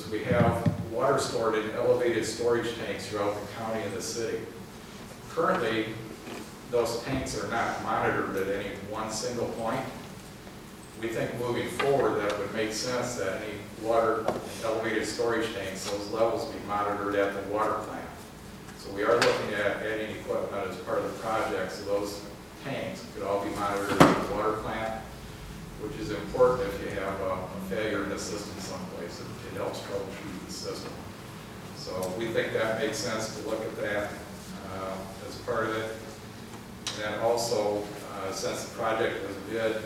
was we have water stored in elevated storage tanks throughout the county and the city. Currently, those tanks are not monitored at any one single point. We think moving forward that it would make sense that any water in elevated storage tanks, those levels be monitored at the water plant. So we are looking at adding equipment as part of the project, so those tanks could all be monitored at the water plant, which is important if you have a failure in the system someplace. It helps troubleshoot the system. So we think that makes sense to look at that as part of it. And then also, since the project was bid,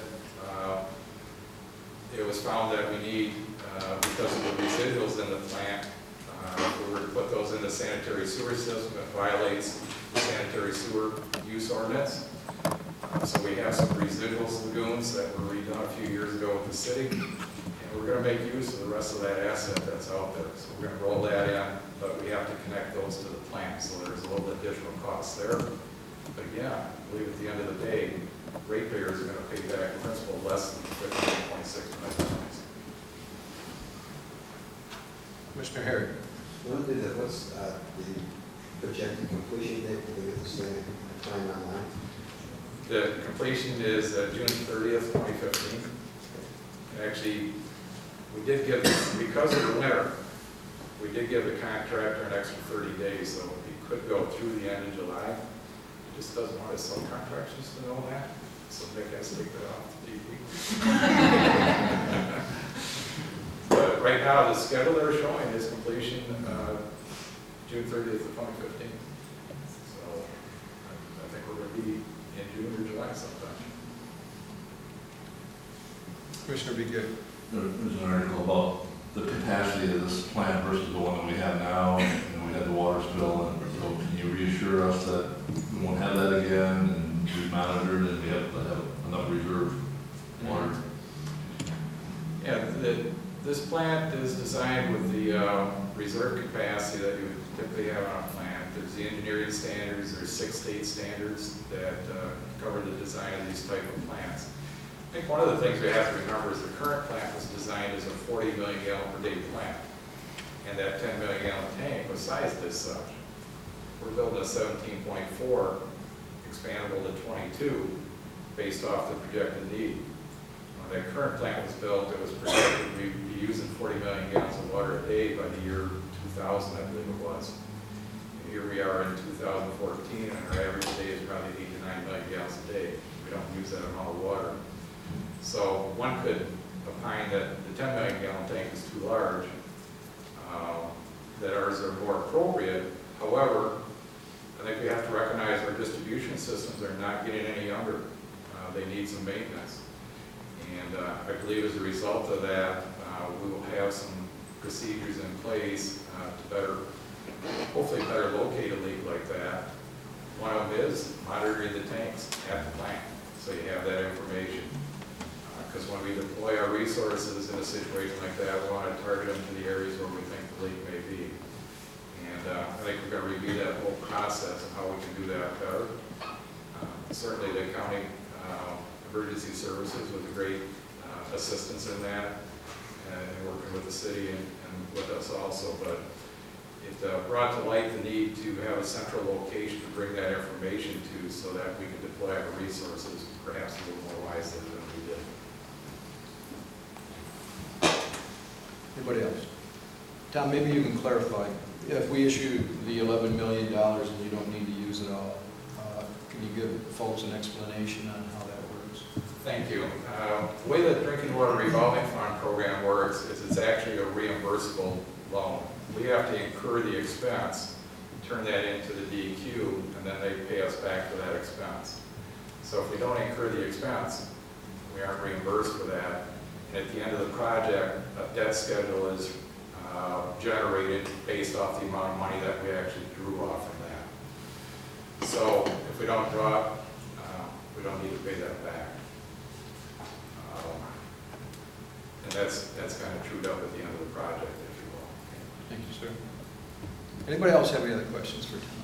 it was found that we need, because of the residuals in the plant, if we were to put those in the sanitary sewer system, it violates the sanitary sewer use ordinance. So we have some residuals lagoons that were redone a few years ago with the city, and we're going to make use of the rest of that asset that's out there. So we're going to roll that in, but we have to connect those to the plant, so there's a little additional cost there. But again, I believe at the end of the day, ratepayers are going to pay back principal less than $15.6 million. Commissioner Harry. What's the projected completion date for this thing time online? The completion is June 30th, 2015. And actually, we did give, because of the winter, we did give the contractor an extra 30 days, so he could go through the end of July. He just doesn't want his subcontractors to know that, so Nick has to take that off the DP. But right now, the schedule they're showing is completion June 30th of 2015. So I think we're going to be in June or July sometime. Commissioner Be Good. There's an article about the capacity of this plant versus the one that we have now, and we had the water spill, and so can you reassure us that we won't have that again, and we've monitored, and we have enough reserve water? Yeah, this plant is designed with the reserve capacity that you would typically have on a plant. There's the engineering standards, there's 6 state standards that cover the design of these type of plants. I think one of the things we have to remember is the current plant was designed as a 40 million gallon per day plant. And that 10 million gallon tank was sized as such. We're building a 17.4 expandable to 22 based off the projected need. When that current plant was built, it was projected we'd be using 40 million gallons of water a day by the year 2000, I believe it was. And here we are in 2014, and our average day is probably 8 to 9 million gallons a day. We don't use that amount of water. So one could opine that the 10 million gallon tank is too large, that ours are more appropriate. However, I think we have to recognize our distribution systems are not getting any younger. They need some maintenance. And I believe as a result of that, we will have some procedures in place to hopefully better locate a leak like that. One of them is monitoring the tanks at the plant, so you have that information. Because when we deploy our resources in a situation like that, we want to target them to the areas where we think the leak may be. And I think we're going to review that whole process and how we can do that better. Certainly the county emergency services was a great assistance in that, and working with the city and with us also. But it brought to light the need to have a central location to bring that information to, so that we can deploy our resources perhaps a little more wisely than we did. Anybody else? Tom, maybe you can clarify. If we issue the $11 million and you don't need to use it all, can you give folks an explanation on how that works? Thank you. The way the Drinking Water Revolving Fund program works is it's actually a reimbursable loan. We have to incur the expense, turn that into the DEQ, and then they pay us back for that expense. So if we don't incur the expense, we aren't reimbursed for that. And at the end of the project, a debt schedule is generated based off the amount of money that we actually drew off from that. So if we don't draw, we don't need to pay that back. And that's kind of trued up at the end of the project, if you will. Thank you, sir. Anybody else have any other questions for Tom?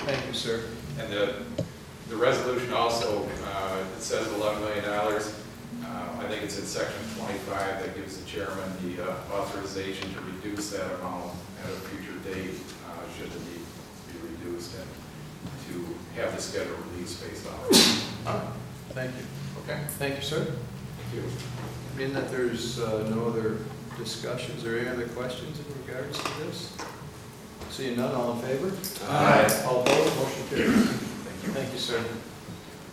Thank you, sir. And the resolution also, it says $11 million. I think it's in section 25 that gives the chairman the authorization to reduce that amount at a future date, should the need be reduced, and to have the schedule released based on it. Thank you. Okay, Thank you, sir. thank you. Being that there's no other discussions or any other questions in regards to this? Seeing none, all in favor? Aye. All opposed, motion carries. Thank you, sir.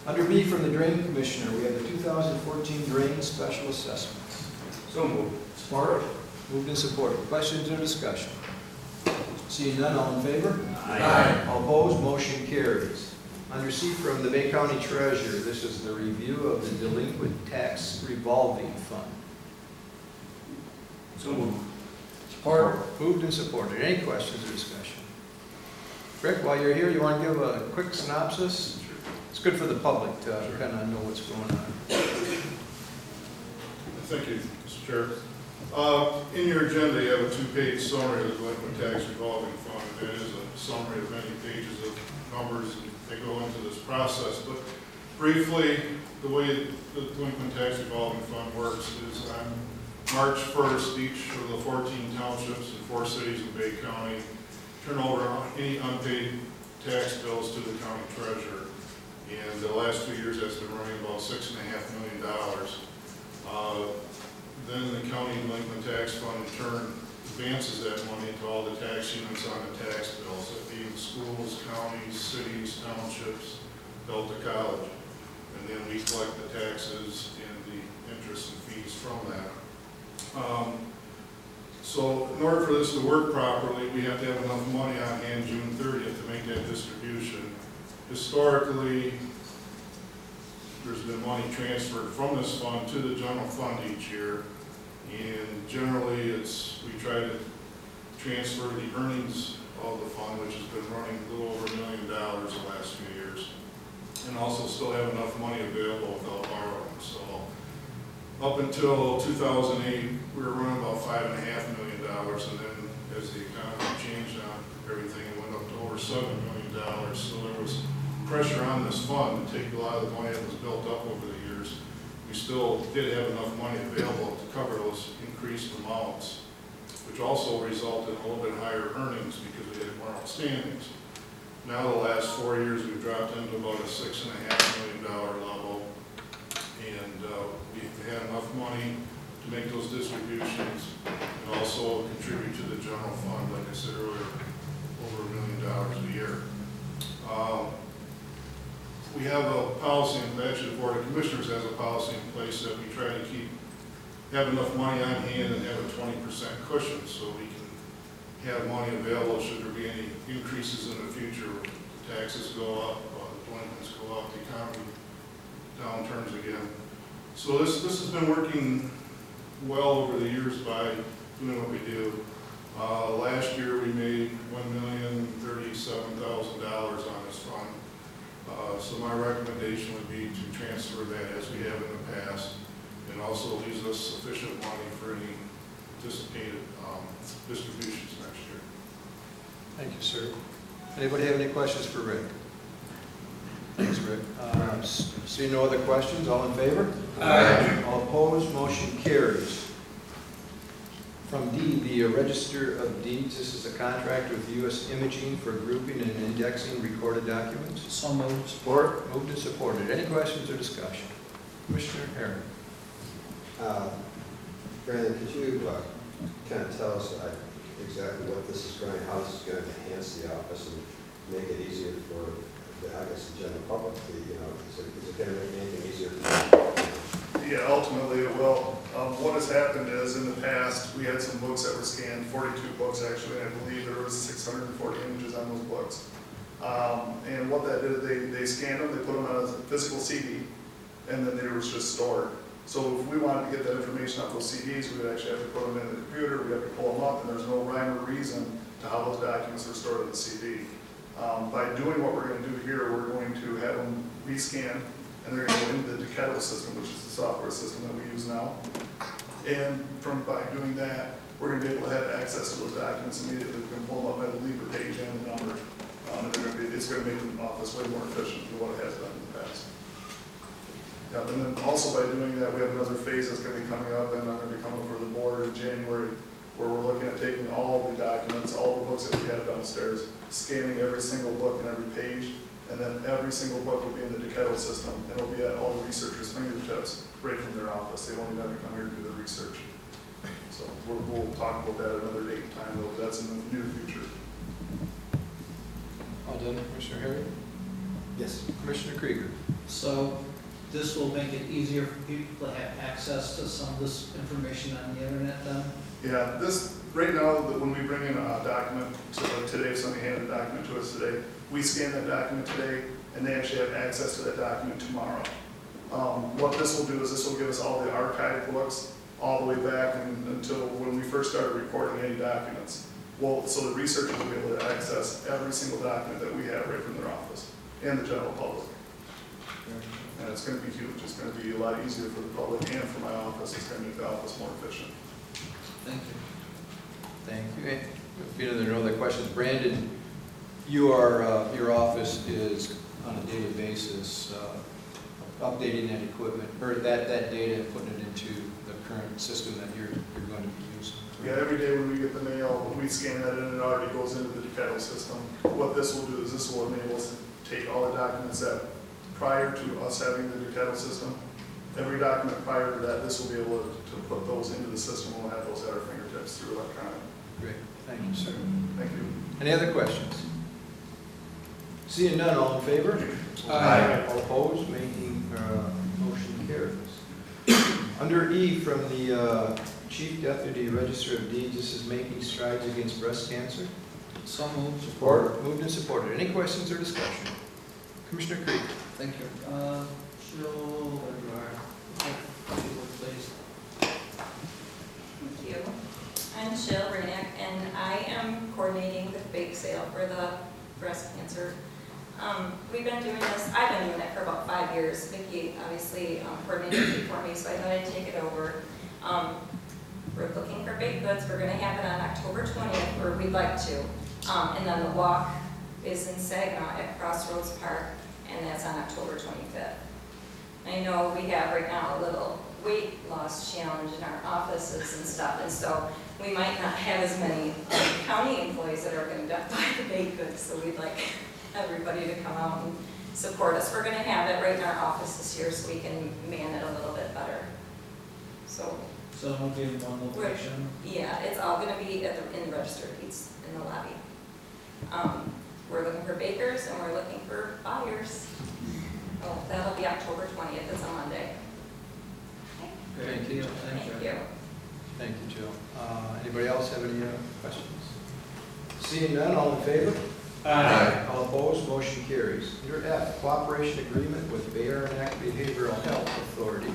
Under B from the Drain Commissioner, we have the 2014 Drain Special Assessments. So moved. Support. Moved and supported. Questions or discussion? Seeing none, all in favor? Aye. All opposed, motion carries. Under C from the Bay County Treasurer, this is the review of the Delinquent Tax Revolving Fund. So moved. Support. Moved and supported. Any questions or discussion? Rick, while you're here, you want to give a quick synopsis? It's good for the public to kind of know what's going on. Thank you, Mr. Chair. In your agenda, you have a two-page summary of the Delinquent Tax Revolving Fund. It is a summary of many pages of numbers that go into this process. But briefly, the way the Delinquent Tax Revolving Fund works is on March 1st, each of the 14 townships and 4 cities in Bay County turn over any unpaid tax bills to the county treasurer. And the last 2 years, that's been running about $6.5 million. Then the county delinquent tax fund in turn advances that money to all the tax units on the tax bills, that being schools, counties, cities, townships, Delta College. And then we collect the taxes and the interest and fees from that. So in order for this to work properly, we have to have enough money on hand June 30th to make that distribution. Historically, there's been money transferred from this fund to the general fund each year. And generally, we try to transfer the earnings of the fund, which has been running a little over $1 million the last few years, and also still have enough money available without borrowing. So up until 2008, we were running about $5.5 million, and then as the economy changed on everything, it went up to over $7 million. So there was pressure on this fund to take a lot of the money that was built up over the years. We still did have enough money available to cover those increased amounts, which also resulted in a little bit higher earnings because we had more outstandings. Now the last 4 years, we've dropped into about a $6.5 million level, and we had enough money to make those distributions and also contribute to the general fund, like I said earlier, over $1 million a year. We have a policy, and actually the Board of Commissioners has a policy in place that we try to have enough money on hand and have a 20% cushion so we can have money available should there be any increases in the future. The taxes go up, the delinquents go up, the economy downturns again. So this has been working well over the years by doing what we do. Last year we made $1,037,000 on this fund. So my recommendation would be to transfer that as we have in the past, and also leaves us sufficient money for any anticipated distributions next year. Thank you, sir. Anybody have any questions for Rick? Thanks, Rick. See no other questions, all in favor? Aye. All opposed, motion carries. From D, the Register of Deeds, this is a contract with U.S. Imaging for grouping and indexing recorded documents. So moved. Support. Moved and supported. Any questions or discussion? Commissioner Aaron. Brandon, could you kind of tell us exactly what this is going, how this is going to enhance the office and make it easier for, I guess, the general public? Is it going to make anything easier for them? Yeah, ultimately it will. What has happened is in the past, we had some books that were scanned, 42 books actually, and I believe there was 640 images on those books. And what that did, they scanned them, they put them on a physical CD, and then they were just stored. So if we wanted to get that information off those CDs, we would actually have to put them in the computer, we'd have to pull them up, and there's no rhyme or reason to how those documents are stored on the CD. By doing what we're going to do here, we're going to have them rescanned, and they're going to go into the Decadal system, which is the software system that we use now. And by doing that, we're going to be able to have access to those documents immediately. We can pull them up at a lever page and the number. And it's going to make the office way more efficient than what it has done in the past. Yeah, and then also by doing that, we have another phase that's gonna be coming up, and I'm gonna be coming for the board in January, where we're looking at taking all the documents, all the books that we have downstairs, scanning every single book and every page, and then every single book will be in the Decathlon system, and it'll be at all the researchers' fingertips, right from their office. They won't even have to come here to do the research. So we'll talk about that another date and time, though, but that's in the near future. All done, Commissioner Harry? Yes. Commissioner Krieger? So this will make it easier for people to have access to some of this information on the internet then? Yeah, this, right now, when we bring in a document, so like today, if somebody handed a document to us today, we scan that document today, and they actually have access to that document tomorrow. What this will do is this will give us all the archived books, all the way back until when we first started recording any documents. Well, so the researchers will be able to access every single document that we have right from their office, and the general public. And it's gonna be huge, it's gonna be a lot easier for the public and for my office, it's gonna make the office more efficient. Thank you. Thank you. If there are no other questions, Brandon, your office is on a daily basis updating that equipment, or that data and putting it into the current system that you're going to be using. Yeah, every day when we get the mail, we scan that in and it already goes into the Decathlon system. What this will do is this will enable us to take all the documents that, prior to us having the Decathlon system, every document prior to that, this will be able to put those into the system, and we'll have those at our fingertips through electronic. Great, thank you, sir. Thank you. Any other questions? Seeing none, all in favor? Aye. All opposed, motion carries. Under E, from the Chief Deputy Register of Deeds, this is making strides against breast cancer. So moved. Support. Moved and supported. Any questions or discussion? Commissioner Creed. Thank you. Jill, where you are? If you would, please. Thank you. I'm Jill Revolving, and I am coordinating the bake sale for the breast cancer. We've been doing this, I've been doing it for about 5 years. Vicki obviously coordinated it for me, so I thought I'd take it over. We're looking for baked goods. We're going to have it on October 20th, or we'd like to. And then the walk is in Saginaw at Crossroads Park, and that's on October 25th. I know we have right now a little weight loss challenge in our offices and stuff, and so we might not have as many county employees that are going to buy the baked goods, so we'd like everybody to come out and support us. We're going to have it right in our office this year so we can man it a little bit better. So it will be in one location? yeah, it's all going to be at in the Register of Deeds in the lobby. We're looking for bakers and we're looking for buyers. Oh, that'll be October 20th. It's a Monday. Okay. Thank you. Thank you. Thank you. Thank you, Jill. Anybody else have any questions? Seeing none, all in favor? Aye. All opposed, motion carries. Under F, cooperation agreement with Bay-Arenac Behavioral Health Authority.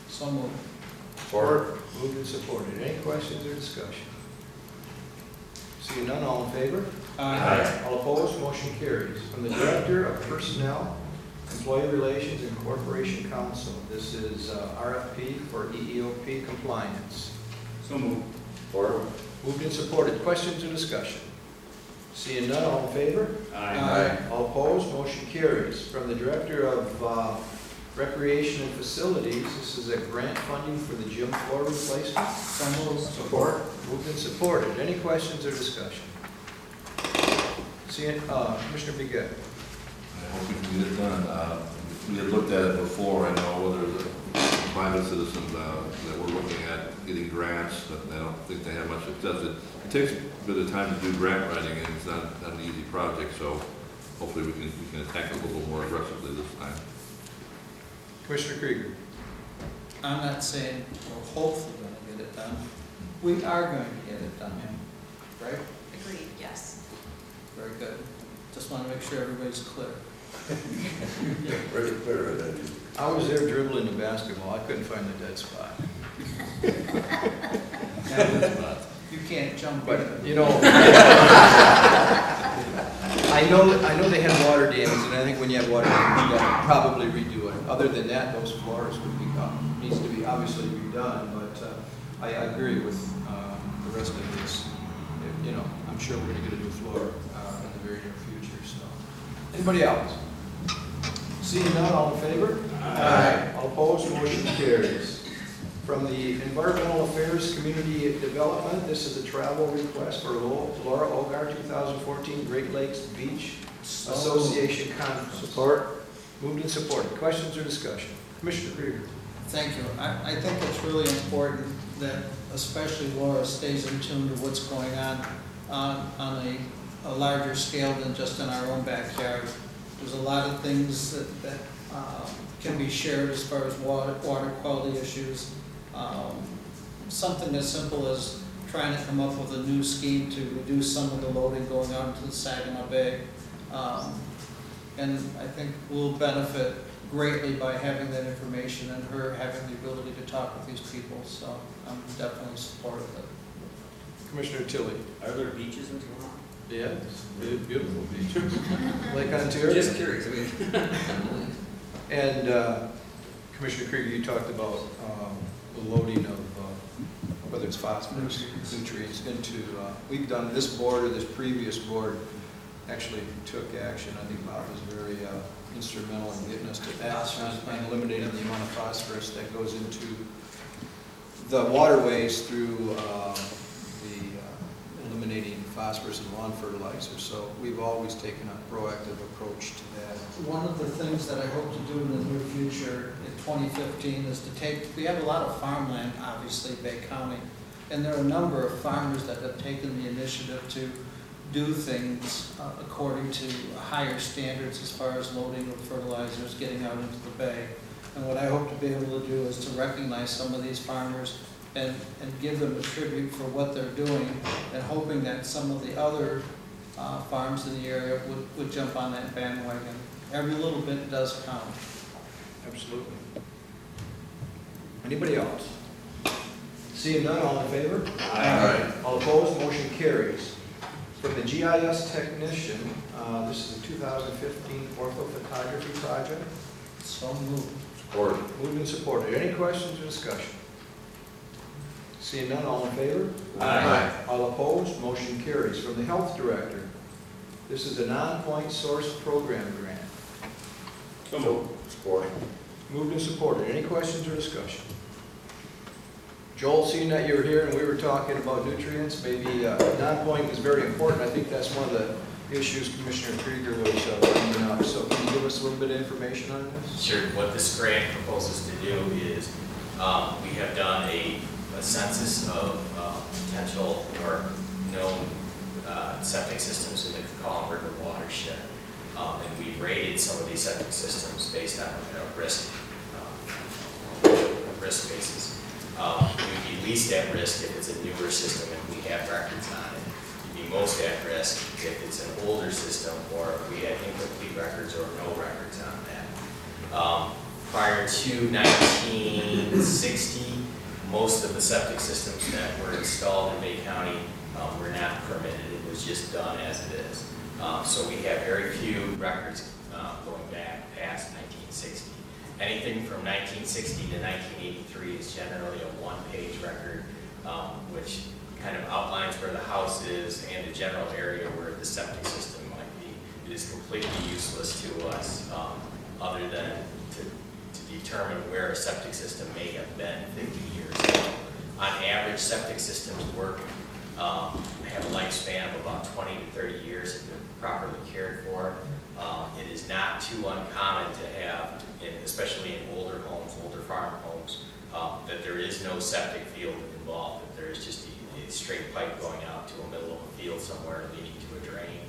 So moved. Support. Moved and supported. Any questions or discussion? Seeing none, all in favor? Aye. All opposed, motion carries. From the Director of Personnel, Employee Relations and Corporation Counsel, this is RFP for EEOP compliance. So moved. Or, Moved and supported. Questions or discussion? Seeing none, all in favor? Aye. All opposed, motion carries. From the Director of Recreation and Facilities, this is a grant funding for the gym floor replacement. So moved. Support. Moved and supported. Any questions or discussion? Seeing, Commissioner Beget. I hope we can get it done. We had looked at it before. I know there's a private citizens that we're looking at getting grants, but I don't think they have much success. It takes a bit of time to do grant writing, and it's not an easy project, so hopefully we can attack it a little more aggressively this time. Commissioner Krieger. I'm not saying we're hopefully going to get it done. We are going to get it done, right? Agreed, yes. Very good. Just want to make sure everybody's clear. very clear, that is. I was there dribbling the basketball. I couldn't find the dead spot. You can't jump But, in. you know, I know they had water damage, and I think when you have water damage, you gotta probably redo it. Other than that, those floors would be, needs to be obviously redone, but I agree with the rest of this. You know, I'm sure we're gonna get a new floor in the very near future, so. Anybody else? Seeing none, all in favor? Aye. All opposed, motion carries. From the Environmental Affairs Community Development, this is a travel request for Laura Ogar, 2014 Great Lakes Beach Association Conference. Support. Moved and supported. Questions or discussion? Commissioner Krieger. Thank you. I think it's really important that especially Laura stays in tune to what's going on a larger scale than just in our own backyard. There's a lot of things that can be shared as far as water quality issues. Something as simple as trying to come up with a new scheme to reduce some of the loading going out into the Saginaw Bay. And I think we'll benefit greatly by having that information and her having the ability to talk with these people. So I'm definitely supportive of it. Commissioner Tilley. Are there beaches in Toronto? Yeah, it's a beautiful beach. Lake Ontario. Just curious, I mean. And Commissioner Krieger, you talked about the loading of whether it's phosphorus, nutrients into, we've done, this board or this previous board actually took action. I think Bob was very instrumental in getting us to that and eliminating the amount of phosphorus that goes into the waterways through eliminating phosphorus in lawn fertilizer. So we've always taken a proactive approach to that. One of the things that I hope to do in the near future in 2015 is to we have a lot of farmland, obviously, Bay County, and there are a number of farmers that have taken the initiative to do things according to higher standards as far as loading of fertilizers, getting out into the bay. And what I hope to be able to do is to recognize some of these farmers and give them a tribute for what they're doing, and hoping that some of the other farms in the area would jump on that bandwagon. Every little bit does count. Absolutely. Anybody else? Seeing none, all in favor? Aye. All opposed, motion carries. From the GIS technician, this is a 2015 orthophotography project. So moved. Support. Moved and supported. Any questions or discussion? Seeing none, all in favor? Aye. All opposed, motion carries. From the health director, this is a Nonpoint source program grant. Support. Moved and supported. Any questions or discussion? Joel, seeing that you were here and we were talking about nutrients, maybe Nonpoint is very important. I think that's one of the issues Commissioner Krieger was bringing up. So can you give us a little bit of information on this? Sure. What this grant proposes to do is we have done a census of potential or known septic systems in the Counsel River watershed. And we rated some of these septic systems based on risk basis. We'd be least at risk if it's a newer system and we have records on it. You'd be most at risk if it's an older system or if we had incomplete records or no records on that. Prior to 1960, most of the septic systems that were installed in Bay County were not permitted. It was just done as it is. So we have very few records going back past 1960. Anything from 1960 to 1983 is generally a one-page record, which kind of outlines where the house is and the general area where the septic system might be. It is completely useless to us, other than to determine where a septic system may have been 50 years ago. On average, septic systems have a lifespan of about 20 to 30 years if they're properly cared for. It is not too uncommon to have, especially in older homes, older farm homes, that there is no septic field involved, that there is just a straight pipe going out to the middle of a field somewhere leading to a drain,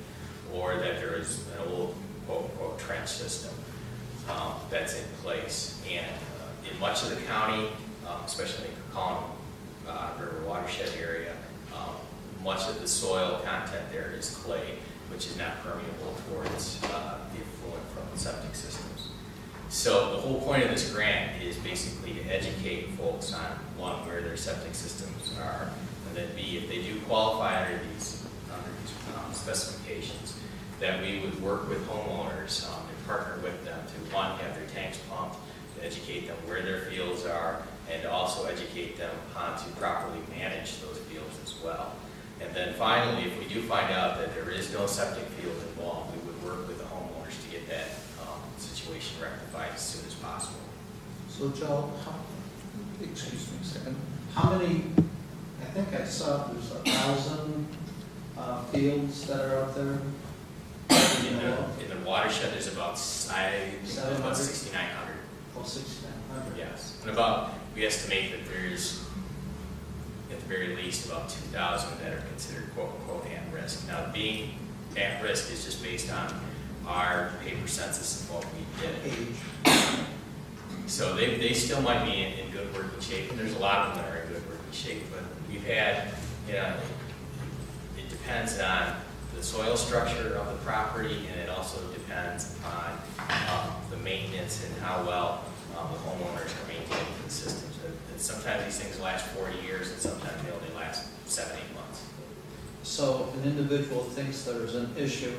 or that there is an old quote-unquote trench system that's in place. And in much of the county, especially in the Counsel River watershed area, much of the soil content there is clay, which is not permeable towards the effluent from the septic systems. So the whole point of this grant is basically to educate folks on, one, where their septic systems are, and then B, if they do qualify under these specifications, that we would work with homeowners and partner with them to, one, have their tanks pumped, to educate them where their fields are, and to also educate them on to properly manage those fields as well. And then finally, if we do find out that there is no septic field involved, we would work with the homeowners to get that situation situation rectified as soon as possible. So Joe, excuse me a second, how many, I think I saw there's 1,000 fields that are out there? In the watershed, there's about 6,900. Oh, 6,900. Yes, and we estimate that there's, at the very least, about 2,000 that are considered quote unquote at risk. Now, being at risk is just based on our paper census of what we did. Age. So they still might be in good working shape, and there's a lot of them that are in good working shape, but we've had, it depends on the soil structure of the property, and it also depends upon the maintenance and how well the homeowners are maintaining the systems. And sometimes these things last 40 years, and sometimes they only last 7-8 months. So an individual thinks there's an issue,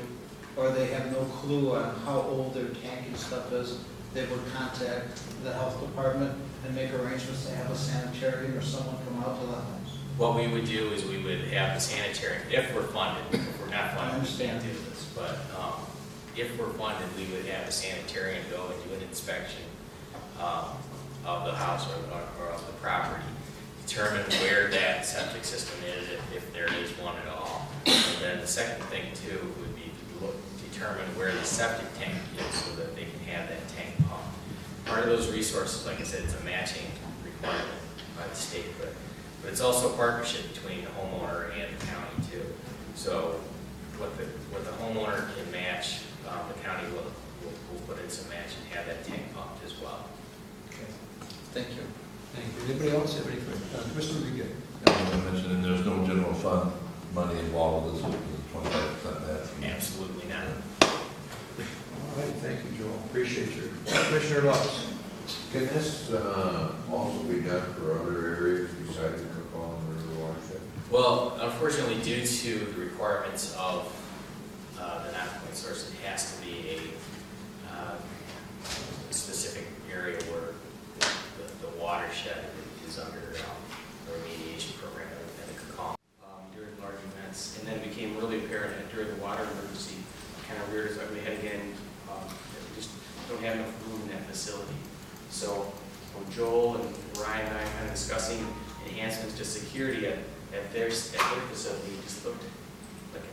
or they have no clue on how old their tank and stuff is, they would contact the health department and make arrangements to have a sanitarian or someone come out to the house. What we would do is we would have the sanitarian, if we're funded. If we're not I funded, we understand. can't do this. But if we're funded, we would have a sanitarian go and do an inspection of the house or of the property, determine where that septic system is, if there is one at all. And then the second thing too would be to determine where the septic tank is so that they can have that tank pump. Part of those resources, like I said, it's a matching requirement by the state, but it's also a partnership between the homeowner and the county too. So what the homeowner can match, the county will put in some match and have that tank pumped as well. Okay. Thank you. Thank you. Anybody else have any questions? Mr. Rodriguez? I mentioned, and there's no general fund money involved with this, 25% match. Absolutely not. All right, thank you, Joel. Appreciate you. Commissioner Lutz? Can this also be done for other areas besides the Cook River watershed? Well, unfortunately, due to the requirements of the Nonpoint source, it has to be a specific area where the watershed is under the remediation program and the Cook during large events. And then it became really apparent that during the water emergency, kind of reared its ugly head again. We just don't have enough room in that facility. So when Joel and Ryan and I kind of discussing enhancements to security at their facility, it just looked like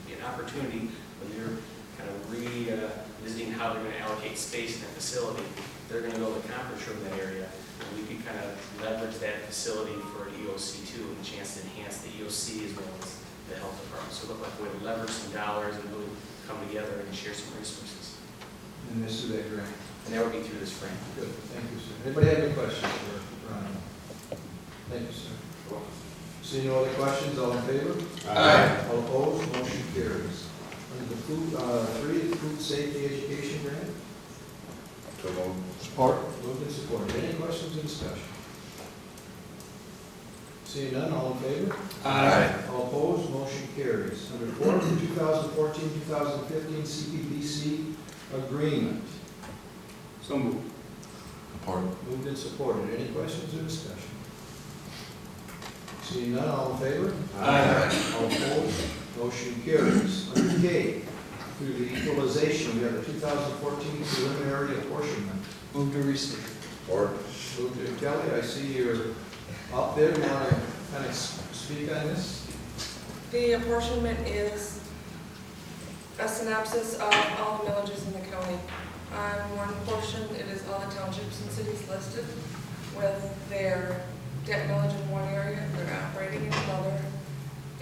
an opportunity when they're kind of revisiting how they're going to allocate space in that facility. They're going to build a conference room in that area, and we could kind of leverage that facility for an EOC too, and a chance to enhance the EOC as well as the health department. So it looked like a way to leverage some dollars and really come together and share some resources. And this is that grant. And that would be through this frame. Good, thank you, sir. Anybody have any questions for Ryan? Thank you, sir. Seeing no other questions, all in favor? Aye. All opposed, motion carries. Under the food safety education grant? So moved. Support. Moved and supported. Any questions or discussion? Seeing none, all in favor? Aye. All opposed, motion carries. Under 2014-2015 CPBC agreement. So moved. Support. Moved and supported. Any questions or discussion? Seeing none, all in favor? Aye. All opposed, motion carries. Under K, through the equalization, we have the 2014 preliminary apportionment. Move to receive. Support. Moved to Kelly, I see you're up there. You want to kind of speak on this? The apportionment is a synopsis of all the villages in the county. On one portion, it is all the townships and cities listed with their debt millage in one area, their operating in another.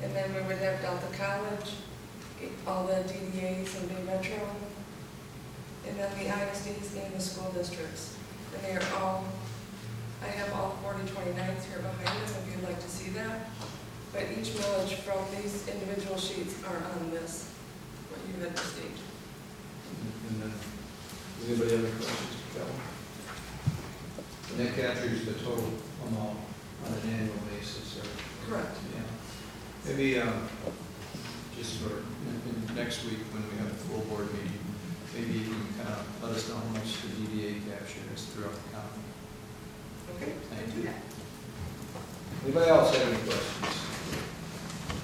And then we would have Delta College, all the DDAs and Bay Metro, and then the ISDs and the school districts. And they are all, I have all 4029s here behind us if you'd like to see that. But each millage from these individual sheets are on this, what you had received. And then, anybody have any questions for Kelly? And that captures the total amount on an annual basis, or? Correct. Yeah. Maybe, just for next week, when we have a full board meeting, maybe you can kind of let us know how much the DDA captures throughout the county. Okay. Thank you. Anybody else have any questions?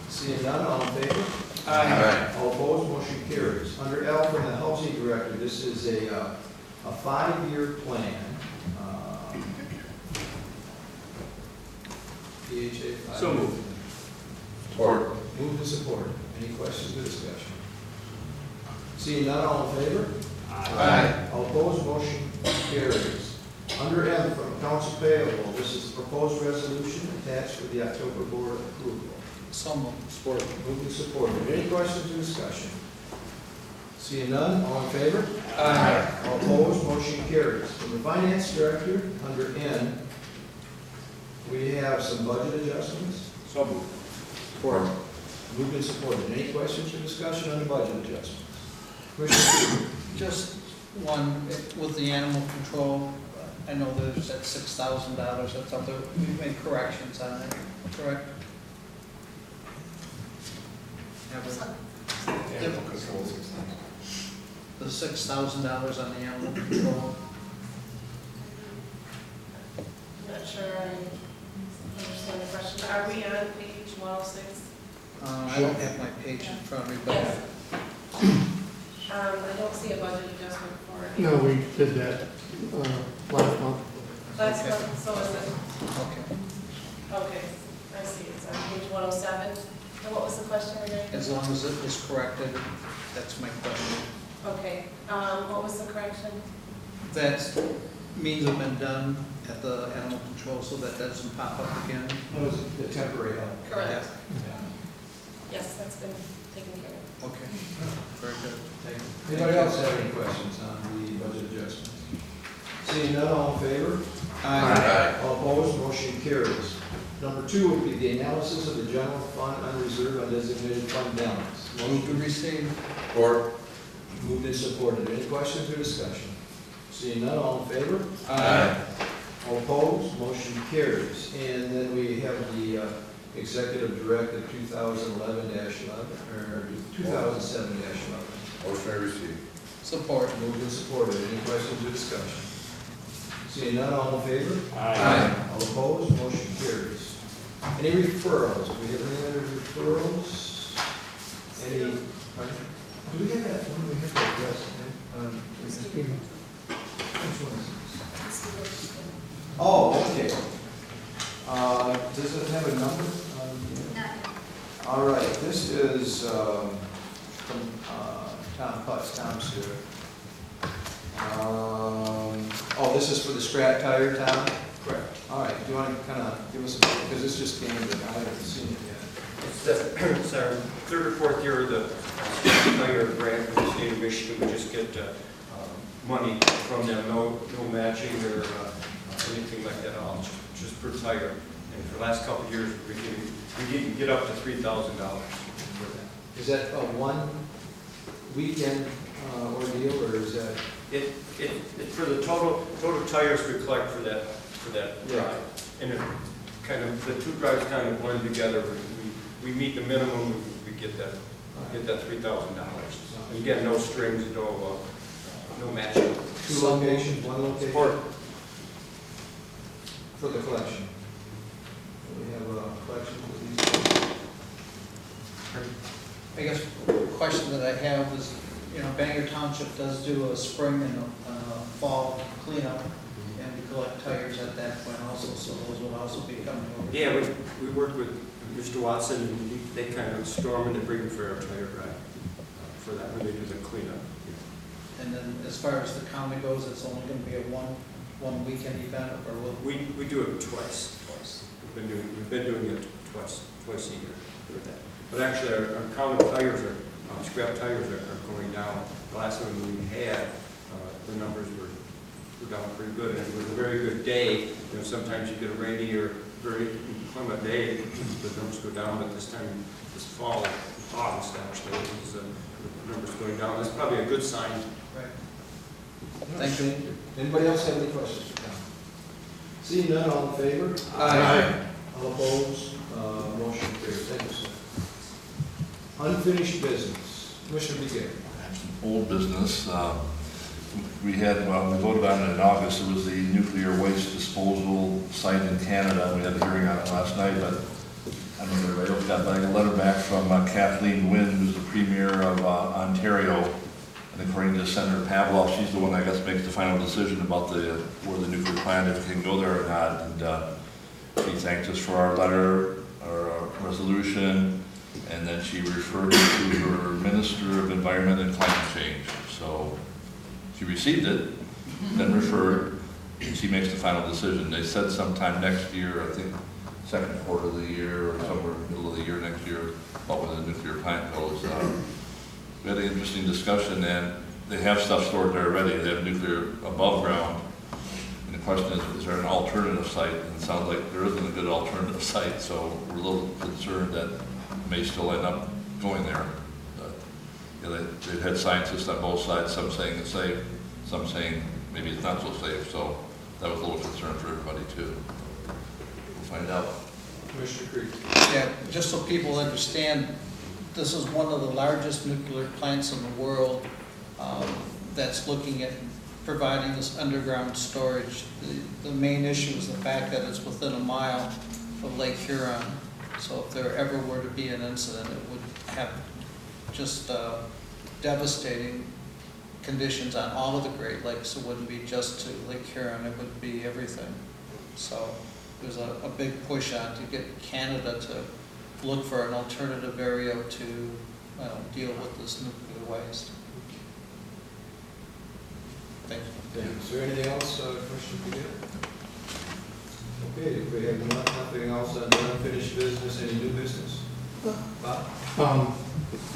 Seeing none, all in favor? Aye. All opposed, motion carries. Under L from the Housing Director, this is a a 5-year plan. PHA 5. So moved. Support. Moved and supported. Any questions or discussion? Seeing none, all in favor? Aye. All opposed, motion carries. Under M from Counsel Payable, this is the proposed resolution attached to the October board approval. So moved. Support. Moved and supported. Any questions or discussion? Seeing none, all in favor? Aye. All opposed, motion carries. From the Finance Director, under N, we have some budget adjustments. So moved. Support. Moved and supported. Any questions or discussion on the budget adjustments? Commissioner Stewart. Just one, with the animal control, I know there's that $6,000, that's up there, we made corrections on that, correct? Have we- Animal control is The $6,000 on the animal control, I'm not sure I understand the question. Are we on page 106? I don't have my page in front of me, but Yes. I don't see a budget adjustment for it. No, we did that last month. Last Okay. month, so is it, okay. okay, I see, it's on page 107. And what was the question regarding? As long as it is corrected, that's my question. Okay, what was the correction? That means have been done at the animal control so that doesn't pop up again. That was the temporary help. Correct. Yes, that's been taken care of. Okay, very good. Thank you. Anybody else have any questions on the budget adjustments? Seeing none, all in favor? Aye. All opposed, motion carries. Number 2 would be the analysis of the general fund unreserved undesignated fund balance. Move to receive. Support. Moved and supported. Any questions or discussion? Seeing none, all in favor? Aye. All opposed, motion carries. And then we have the Executive Directive 2011-11, or 2007-11. Motion received. Support. Moved and supported. Any questions or discussion? Seeing none, all in favor? Aye. All opposed, motion carries. Any referrals? Do we have any other referrals? Any, pardon? Do we have that, when do we have that address? Which one is this? Oh, okay. Does it have a number? All right, this is from Tom Putz, Tom's here. Oh, this is for the scrap tire, Tom? Correct. All right, do you want to kind of give us a, because this just came in, I haven't seen it yet. It's our third or fourth year of the tire grant for the state of Michigan. We just get money from them, no matching or anything like that, all just per tire. And for the last couple of years, we can get up to $3,000 for that. Is that a one weekend ordeal, or is that? It's for the total tires we collect for that Yeah. drive. And it kind of, the two drives kind of blend together. We meet the minimum, we get that $3,000. And again, no strings, no matching. Two locations, one location? Or For the collection. We have a collection for these. I guess the question that I have is, Bangor Township does do a spring and a fall cleanup, and we collect tires at that point also, so those will also be coming over. yeah, we work with Mr. Watson, and they kind of storm and they bring for our tire drive for that when they do the cleanup. And then as far as the county goes, it's only going to be a one weekend event, or will? We do it twice. We've been doing it twice a year with that. But actually, our count of tires scrap tires are going down. The last one we had, the numbers were down pretty good, and it was a very good day. Sometimes you get a rainy or very inclement day, the numbers go down, but this time, this fall, August actually, the numbers going down. That's probably a good sign. Right. Thank you. Anybody else have any questions for Tom? Seeing none, all in favor? Aye. All opposed, motion carries. Thank you, sir. Unfinished business. Commissioner Began. Old business, we voted on it in August. It was the nuclear waste disposal site in Canada. We had a hearing on it last night, but I don't know if everybody else got a letter back from Kathleen Wynne, who's the Premier of Ontario, And according to Senator Pavlov, she's the one that I guess makes the final decision about where the nuclear plant, if it can go there or not. And she thanked us for our letter, our resolution, and then she referred it to her Minister of Environment and Climate Change. So she received it, then referred, and she makes the final decision. They said sometime next year, I think second quarter of the year or somewhere middle of the year next year, about where the nuclear plant goes. We had an interesting discussion, and they have stuff stored there already. They have nuclear above ground. And the question is there an alternative site? And it sounds like there isn't a good alternative site, so we're a little concerned that it may still end up going there. They've had scientists on both sides, some saying it's safe, some saying maybe it's not so safe. So that was a little concern for everybody too. We'll find out. Commissioner Creed. Yeah, just so people understand, this is one of the largest nuclear plants in the world that's looking at providing this underground storage. The main issue is the fact that it's within a mile of Lake Huron. So if there ever were to be an incident, it would have just devastating conditions on all of the Great Lakes. It wouldn't be just to Lake Huron, it would be everything. So there's a big push on to get Canada to look for an alternative area to deal with this nuclear waste. Thank you. Is there anything else, Commissioner Payable? Okay, if we have nothing else on unfinished business, any new business? Bob?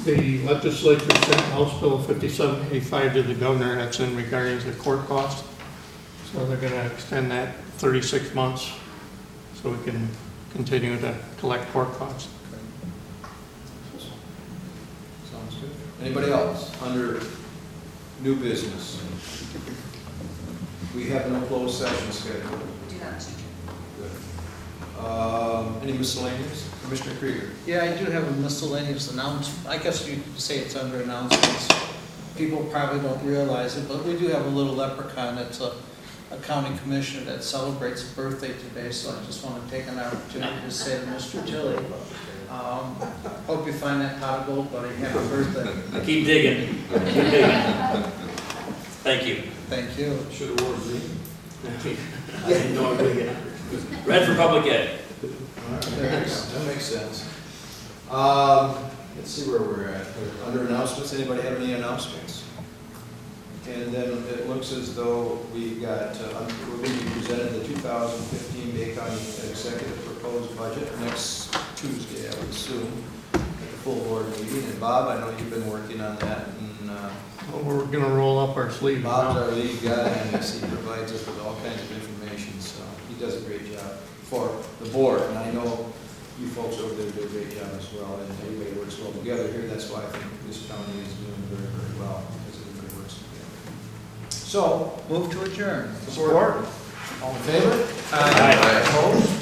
The legislature sent House Bill 5785 to the governor, that's in regarding the court cost. So they're gonna extend that 36 months so we can continue to collect court costs. Sounds good. Anybody else under new business? We have no closed session scheduled. Do not. Good. Any miscellaneous? Commissioner Krieger? Yeah, I do have a miscellaneous announcement. I guess you'd say it's under announcements. People probably don't realize it, but we do have a little leprechaun that's a county commissioner that celebrates a birthday today, so I just want to take an opportunity to say to Mr. Tilley, hope you find that pot of gold, buddy. Happy birthday. Keep digging. Keep digging. Thank you. Thank you. Should have worn green. I didn't know I was doing it. Red for public ed. All right, that makes sense. Let's see where we're at. Under announcements, anybody have any announcements? And then it looks as though we're going to be presented the 2015 Bay County Executive Proposed Budget next Tuesday, I would assume, at the full board meeting. And Bob, I know you've been working on that. And Well, we're gonna roll up our sleeves Bob's now. our lead guy, and he provides us with all kinds of information, so he does a great job for the board. And I know you folks over there do a great job as well, and everybody works well together here. That's why I think this county is doing very, very well, because everybody works together. So, Move to adjourn. support. All in favor? Aye. Opposed?